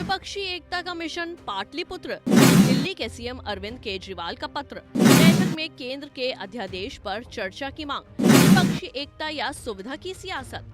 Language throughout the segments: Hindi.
विपक्षी एकता का मिशन पाटलिपुत्र, दिल्ली के सीएम अरविंद केजरीवाल का पत्र, बैठक में केंद्र के अध्यादेश पर चर्चा की मांग, विपक्षी एकता या सुविधा की सियासत।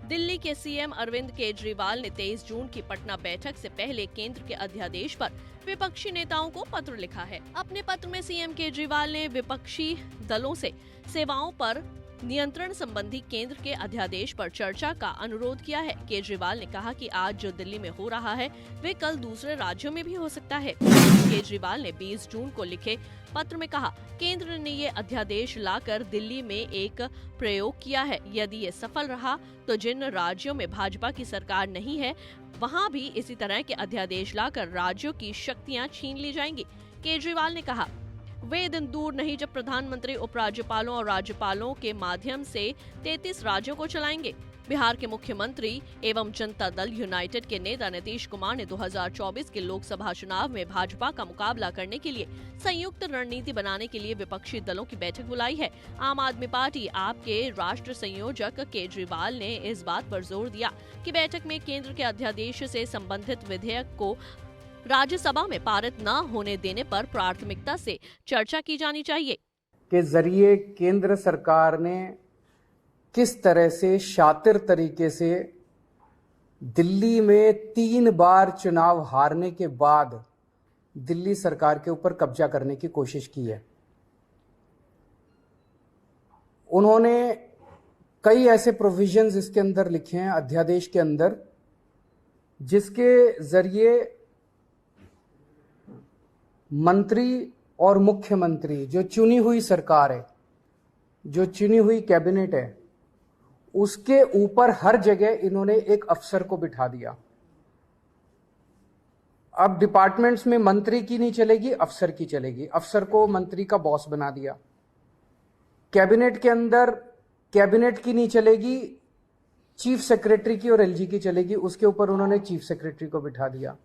दिल्ली के सीएम अरविंद केजरीवाल ने 23 जून की पटना बैठक से पहले केंद्र के अध्यादेश पर विपक्षी नेताओं को पत्र लिखा है। अपने पत्र में सीएम केजरीवाल ने विपक्षी दलों से सेवाओं पर नियंत्रण संबंधी केंद्र के अध्यादेश पर चर्चा का अनुरोध किया है। केजरीवाल ने कहा कि आज जो दिल्ली में हो रहा है वे कल दूसरे राज्यों में भी हो सकता है। केजरीवाल ने 20 जून को लिखे पत्र में कहा, केंद्र ने ये अध्यादेश लाकर दिल्ली में एक प्रयोग किया है। यदि ये सफल रहा तो जिन राज्यों में भाजपा की सरकार नहीं है वहां भी इसी तरह के अध्यादेश लाकर राज्यों की शक्तियां छीन ली जाएंगी। केजरीवाल ने कहा, वे दिन दूर नहीं जब प्रधानमंत्री उपराज्यपालों और राज्यपालों के माध्यम से 33 राज्यों को चलाएंगे। बिहार के मुख्यमंत्री एवं जनता दल यूनाइटेड के नेता नीतीश कुमार ने 2024 के लोकसभा चुनाव में भाजपा का मुकाबला करने के लिए संयुक्त रणनीति बनाने के लिए विपक्षी दलों की बैठक बुलाई है। आम आदमी पार्टी आप के राष्ट्र संयोजक केजरीवाल ने इस बात पर जोर दिया कि बैठक में केंद्र के अध्यादेश से संबंधित विधेयक को राज्यसभा में पारित न होने देने पर प्राथमिकता से चर्चा की जानी चाहिए। के जरिए केंद्र सरकार ने किस तरह से शातिर तरीके से दिल्ली में 3 बार चुनाव हारने के बाद दिल्ली सरकार के ऊपर कब्जा करने की कोशिश की है। उन्होंने कई ऐसे प्रोविजंस इसके अंदर लिखे हैं अध्यादेश के अंदर जिसके जरिए मंत्री और मुख्यमंत्री, जो चुनी हुई सरकार है, जो चुनी हुई कैबिनेट है, उसके ऊपर हर जगह इन्होंने एक अफसर को बिठा दिया। अब डिपार्टमेंट्स में मंत्री की नहीं चलेगी, अफसर की चलेगी। अफसर को मंत्री का बॉस बना दिया। कैबिनेट के अंदर कैबिनेट की नहीं चलेगी, चीफ सेक्रेटरी की और एलजी की चलेगी। उसके ऊपर उन्होंने चीफ सेक्रेटरी को बिठा दिया।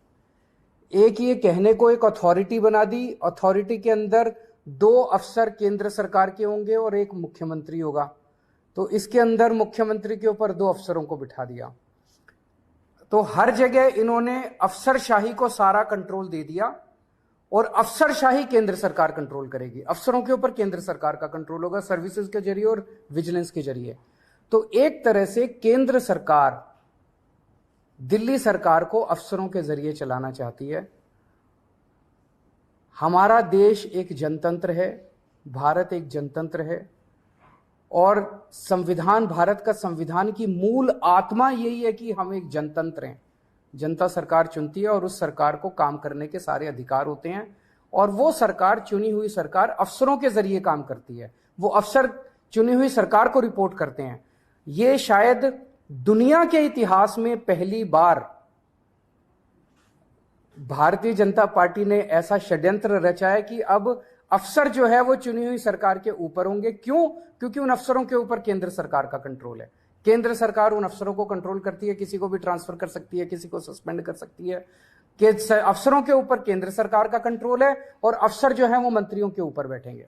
एक ये कहने को एक अथॉरिटी बना दी। अथॉरिटी के अंदर 2 अफसर केंद्र सरकार के होंगे और एक मुख्यमंत्री होगा। तो इसके अंदर मुख्यमंत्री के ऊपर 2 अफसरों को बिठा दिया। तो हर जगह इन्होंने अफसरशाही को सारा कंट्रोल दे दिया और अफसरशाही केंद्र सरकार कंट्रोल करेगी। अफसरों के ऊपर केंद्र सरकार का कंट्रोल होगा सर्विसेज के जरिए और विजिलेंस के जरिए। तो एक तरह से केंद्र सरकार दिल्ली सरकार को अफसरों के जरिए चलाना चाहती है। हमारा देश एक जनतंत्र है, भारत एक जनतंत्र है और संविधान, भारत का संविधान की मूल आत्मा यही है कि हम एक जनतंत्र हैं। जनता सरकार चुनती है और उस सरकार को काम करने के सारे अधिकार होते हैं और वो सरकार, चुनी हुई सरकार, अफसरों के जरिए काम करती है। वो अफसर चुनी हुई सरकार को रिपोर्ट करते हैं। ये शायद दुनिया के इतिहास में पहली बार भारतीय जनता पार्टी ने ऐसा षड्यंत्र रचा है कि अब अफसर जो है वो चुनी हुई सरकार के ऊपर होंगे। क्यों? क्योंकि उन अफसरों के ऊपर केंद्र सरकार का कंट्रोल है। केंद्र सरकार उन अफसरों को कंट्रोल करती है, किसी को भी ट्रांसफर कर सकती है, किसी को सस्पेंड कर सकती है। कि अफसरों के ऊपर केंद्र सरकार का कंट्रोल है और अफसर जो है वो मंत्रियों के ऊपर बैठेंगे।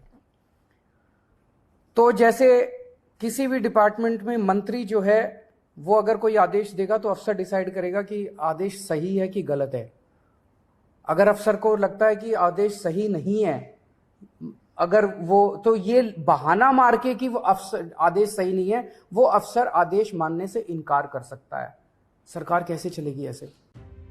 तो जैसे किसी भी डिपार्टमेंट में मंत्री जो है वो अगर कोई आदेश देगा तो अफसर डिसाइड करेगा कि आदेश सही है कि गलत है। अगर अफसर को लगता है कि आदेश सही नहीं है, अगर वो, तो ये बहाना मार के कि वो अफसर आदेश सही नहीं है, वो अफसर आदेश मानने से इनकार कर सकता है। सरकार कैसे चलेगी ऐसे?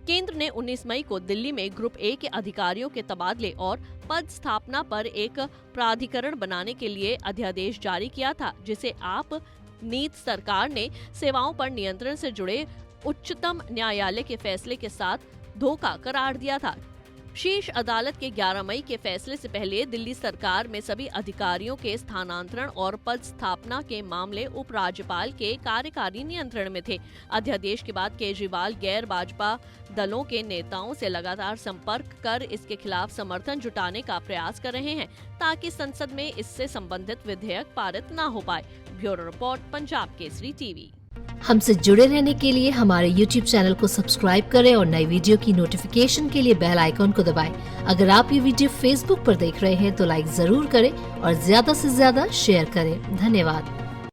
केंद्र ने 19 मई को दिल्ली में ग्रुप ए के अधिकारियों के तबादले और पद स्थापना पर एक प्राधिकरण बनाने के लिए अध्यादेश जारी किया था, जिसे आप नीति सरकार ने सेवाओं पर नियंत्रण से जुड़े उच्चतम न्यायालय के फैसले के साथ धोखा करार दिया था। शीर्ष अदालत के 11 मई के फैसले से पहले दिल्ली सरकार में सभी अधिकारियों के स्थानांतरण और पद स्थापना के मामले उपराज्यपाल के कार्यकारी नियंत्रण में थे। अध्यादेश के बाद केजरीवाल गैर भाजपा दलों के नेताओं से लगातार संपर्क कर इसके खिलाफ समर्थन जुटाने का प्रयास कर रहे हैं ताकि संसद में इससे संबंधित विधेयक पारित न हो पाए। Bureau report, Punjab Kesari TV. हमसे जुड़े रहने के लिए हमारे YouTube चैनल को सब्सक्राइब करें और नई वीडियो की नोटिफिकेशन के लिए बेल आइकॉन को दबाएं। अगर आप ये वीडियो Facebook पर देख रहे हैं तो लाइक जरूर करें और ज्यादा से ज्यादा शेयर करें। धन्यवाद।